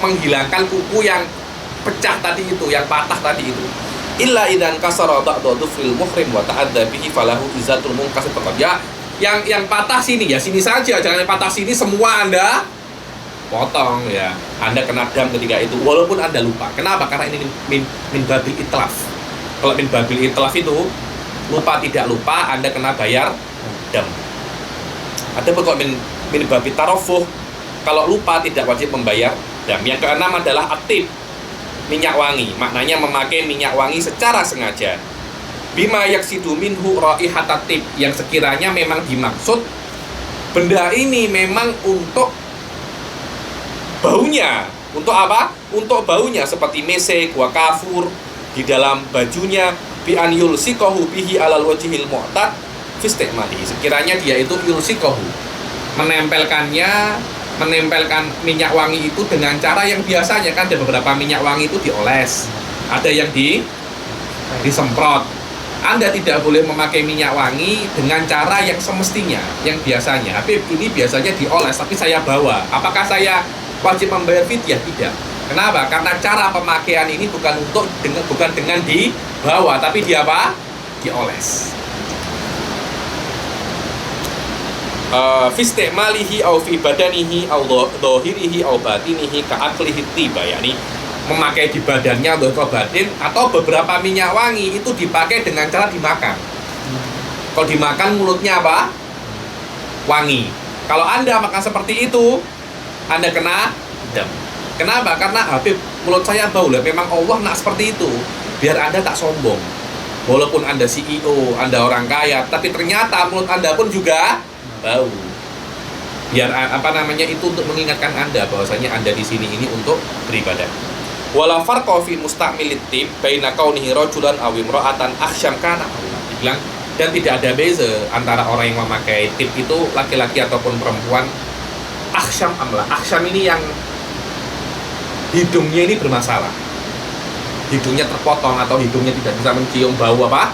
menghilangkan kuku yang pecah tadi itu, yang patah tadi itu. Illa idan kasara ba'da dhufril muhrim wa ta'adda bihi falahu izatul munqasir. Ya, yang patah sini ya sini saja, jangan yang patah sini semua Anda potong ya. Anda kena dam ketika itu walaupun Anda lupa. Kenapa? Karena ini min babil itlaf. Kalau min babil itlaf itu lupa tidak lupa Anda kena bayar dam. Ada pokok min babil tarofuh, kalau lupa tidak wajib membayar dam. Yang keenam adalah atib, minyak wangi. Maknanya memakai minyak wangi secara sengaja. Bima yaksidu minhu raihatat tib, yang sekiranya memang dimaksud benda ini memang untuk baunya. Untuk apa? Untuk baunya, seperti mesek wa kafur di dalam bajunya, bi an yulsikahu bihi alal wajhil mu'tad fi istimali. Sekiranya dia itu yulsikahu, menempelkan minyak wangi itu dengan cara yang biasanya. Kan ada beberapa minyak wangi itu dioles, ada yang disemprot. Anda tidak boleh memakai minyak wangi dengan cara yang semestinya, yang biasanya. Habib, ini biasanya dioles, tapi saya bawa. Apakah saya wajib membayar fidyah? Tidak. Kenapa? Karena cara pemakaian ini bukan dengan dibawa, tapi di apa? Dioles. Fi istimalihi au fi badanihi au dhahirihi au batinihi ka aklihi tiba, yakni memakai di badannya atau ke batin, atau beberapa minyak wangi itu dipakai dengan cara dimakan. Kalau dimakan mulutnya apa? Wangi. Kalau Anda makan seperti itu, Anda kena dam. Kenapa? Karena Habib, mulut saya bau. Lah memang Allah nak seperti itu, biar Anda tak sombong. Walaupun Anda CEO, Anda orang kaya, tapi ternyata mulut Anda pun juga bau. Biar itu untuk mengingatkan Anda bahwasanya Anda di sini ini untuk beribadah. Wala farqa fi musta'milit tib baina kaunihi rajulan aw imra'atan akhsyam kana. Dibilang, dan tidak ada beza antara orang yang memakai tib itu laki-laki ataupun perempuan. Akhsyam amlah. Akhsyam ini yang hidungnya ini bermasalah. Hidungnya terpotong atau hidungnya tidak bisa mencium bau apa?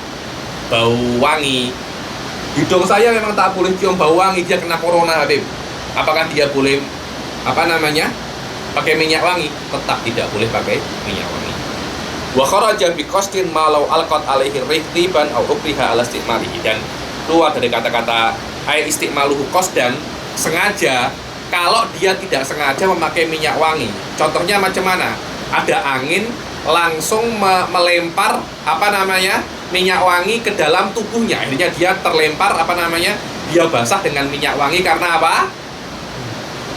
Bau wangi. Hidung saya memang tak boleh cium bau wangi, dia kena corona, Habib. Apakah dia boleh pakai minyak wangi? Tetap tidak boleh pakai minyak wangi. Wa kharaja bi qasdin ma law alqat alaihi rihtiban aw ukriha ala istimalihi. Dan keluar dari kata-kata ay istimaluhu qasdan, sengaja. Kalau dia tidak sengaja memakai minyak wangi, contohnya macam mana? Ada angin langsung melempar minyak wangi ke dalam tubuhnya, akhirnya dia terlempar dia basah dengan minyak wangi karena apa?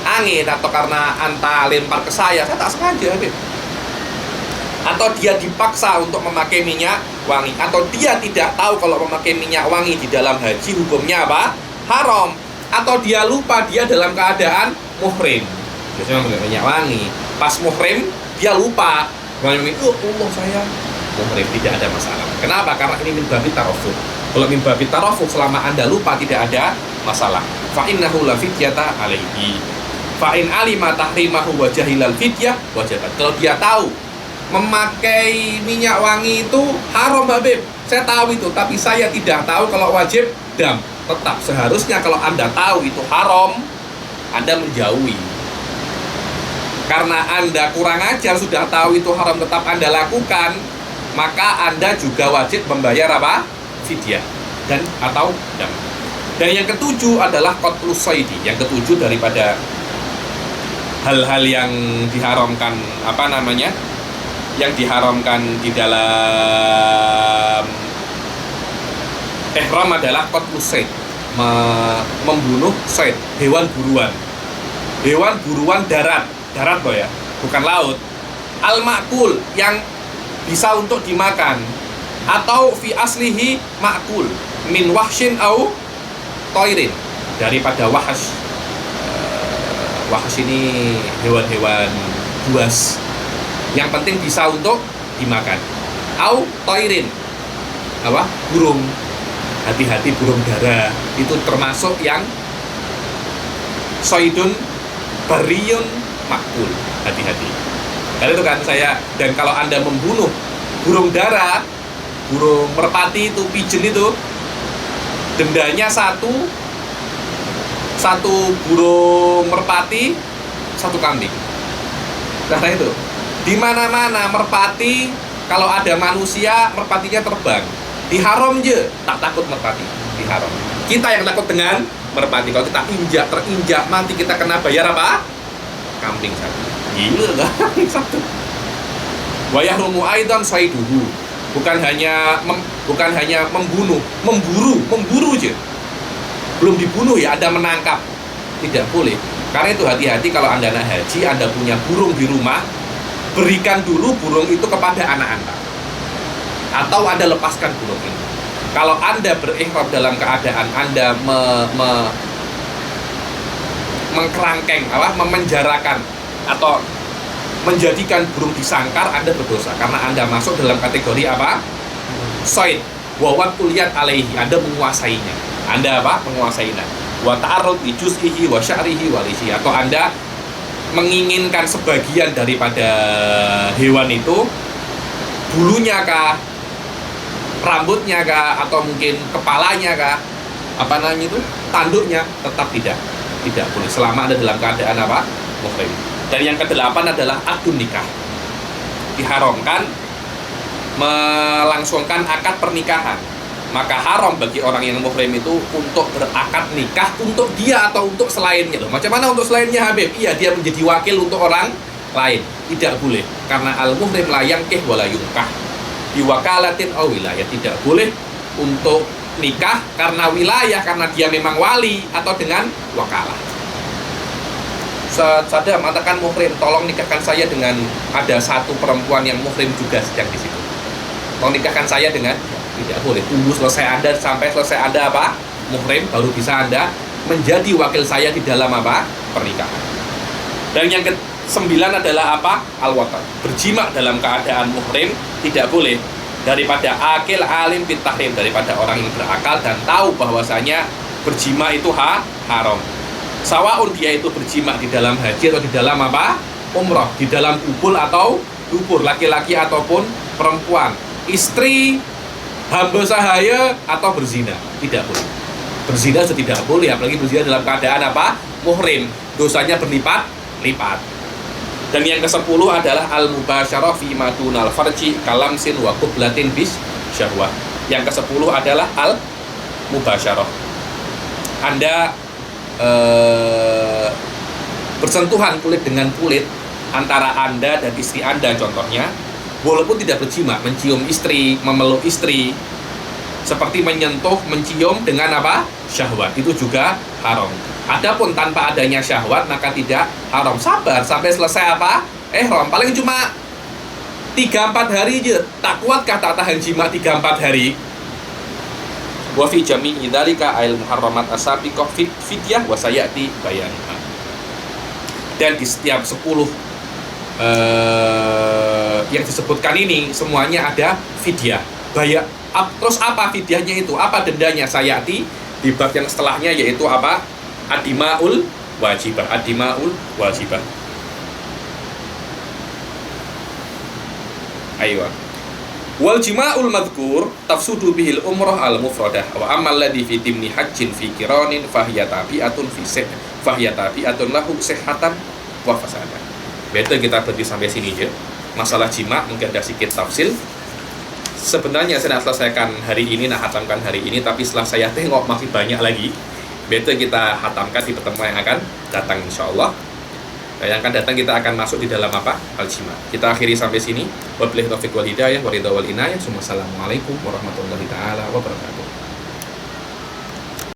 Angin, atau karena anta lempar ke saya tak sengaja, Habib. Atau dia dipaksa untuk memakai minyak wangi, atau dia tidak tahu kalau memakai minyak wangi di dalam haji hukumnya apa? Haram. Atau dia lupa, dia dalam keadaan muhrim, biasanya memakai minyak wangi. Pas muhrim dia lupa, Allah saya muhrim, tidak ada masalah. Kenapa? Karena ini min babi tarofuh. Kalau min babi tarofuh, selama Anda lupa tidak ada masalah. Fa innahu la fidyata alaihi. Fa in alima tahrimahu wa jahilal fidyah wajabat. Kalau dia tahu memakai minyak wangi itu haram, Habib, saya tahu itu, tapi saya tidak tahu kalau wajib dam. Tetap seharusnya kalau Anda tahu itu haram, Anda menjauhi. Karena Anda kurang ajar, sudah tahu itu haram tetap Anda lakukan, maka Anda juga wajib membayar apa? Fidyah dan atau dam. Dan yang ketujuh adalah qatlus shaidi. Yang ketujuh daripada hal-hal yang diharamkan, yang diharamkan di dalam ihram adalah qatlus shaid, membunuh shaid, hewan buruan darat loh ya, bukan laut. Al-ma'kul, yang bisa untuk dimakan, atau fi aslihi ma'kul min wahshin au toirin, daripada wahas. Wahas ini hewan-hewan buas, yang penting bisa untuk dimakan. Au toirin, burung. Hati-hati, burung dara itu termasuk yang soidun bariyun makul. Hati-hati. Karena itu kan dan kalau Anda membunuh burung dara, burung merpati itu, pigeon itu, dendanya satu burung merpati, satu kambing. Karena itu di mana-mana merpati, kalau ada manusia, merpatinya terbang. Diharam je, tak takut merpati, diharam. Kita yang takut dengan merpati. Kalau kita terinjak mati, kita kena bayar apa? Kambing satu. Gila kambing satu. Wa yahrumu aidan saiduhu. Bukan hanya memburu je. Belum dibunuh ya, Anda menangkap. Tidak boleh. Karena itu hati-hati kalau Anda nak haji, Anda punya burung di rumah, berikan dulu burung itu kepada anak Anda. Atau Anda lepaskan burung ini. Kalau Anda berihram dalam keadaan Anda mengkerangkeng, memenjarakan atau menjadikan burung disangkar, Anda berdosa karena Anda masuk dalam kategori apa? Soid. Wa waquliyat alaihi, Anda menguasainya. Anda menguasainya. Wa ta'arrud bi juz'ihi wa sya'rihi wa lihi, atau Anda menginginkan sebagian daripada hewan itu, bulunya kah, rambutnya kah, atau mungkin kepalanya kah, tanduknya, tetap tidak boleh selama Anda dalam keadaan muhrim. Dan yang kedelapan adalah akdun nikah. Diharamkan melangsungkan akad pernikahan. Maka haram bagi orang yang muhrim itu untuk berakad nikah untuk dia atau untuk selainnya. Loh, macam mana untuk selainnya, Habib? Iya, dia menjadi wakil untuk orang lain. Tidak boleh, karena al-muhrim la yankih wa la yunkah bi wakalatin aw wilayah. Tidak boleh untuk nikah karena wilayah, karena dia memang wali, atau dengan wakalah. Saya mengatakan muhrim, tolong nikahkan saya dengan, ada satu perempuan yang muhrim juga sedang di situ. Tolong nikahkan saya dengan, tidak boleh. Tunggu sampai selesai Anda muhrim, baru bisa Anda menjadi wakil saya di dalam pernikahan. Dan yang ke-9 adalah al-watan, berjima dalam keadaan muhrim, tidak boleh. Daripada akil alim bit tahrim, daripada orang yang berakal dan tahu bahwasanya berjima itu haram. Sawaun dia itu berjima di dalam haji atau di dalam umrah, di dalam kubul atau dubur, laki-laki ataupun perempuan, istri, hamba sahaya, atau berzina, tidak boleh. Berzina sudah tidak boleh, apalagi berzina dalam keadaan muhrim, dosanya berlipat-lipat. Dan yang ke-10 adalah al-mubasyarah fi madunal farji kalamsin wa qublatin bis syahwah. Yang ke-10 adalah al-mubasyarah. Anda bersentuhan kulit dengan kulit antara Anda dan istri Anda, contohnya, walaupun tidak berjima, mencium istri, memeluk istri, seperti menyentuh, mencium dengan syahwat, itu juga haram. Adapun tanpa adanya syahwat, maka tidak haram. Sabar sampai selesai ihram, paling cuma 3-4 hari aja. Tak kuatkah tak tahan jima 3-4 hari? Wa fi jami'i dzalika al muharramat asabiqah fidyah wa sayati bayanuha. Dan di setiap 10 yang disebutkan ini semuanya ada fidyah. Terus apa fidyahnya itu? Apa dendanya? Sayati di bab yang setelahnya, yaitu Ad-dimaul wajibah. Ad-dimaul wajibah. Ayo. Wal jima'ul madhkur tafsudu bihil umrah al mufradah wa amal ladhi fi dimni hajjin fi qiranin fahiya tabi'atun lahu sihhatan wa fasadan. Better kita berhenti sampai sini aja. Masalah jima mungkin ada sedikit tafsil. Sebenarnya saya nak selesaikan hari ini, nak hatamkan hari ini, tapi setelah saya tengok masih banyak lagi. Better kita hatamkan di pertemuan yang akan datang insyaallah. Yang akan datang kita akan masuk di dalam apa? Al-jima. Kita akhiri sampai sini. Wabillahi taufiq wal hidayah, waridha wal inayah. Wassalamualaikum warahmatullahi taala wabarakatuh.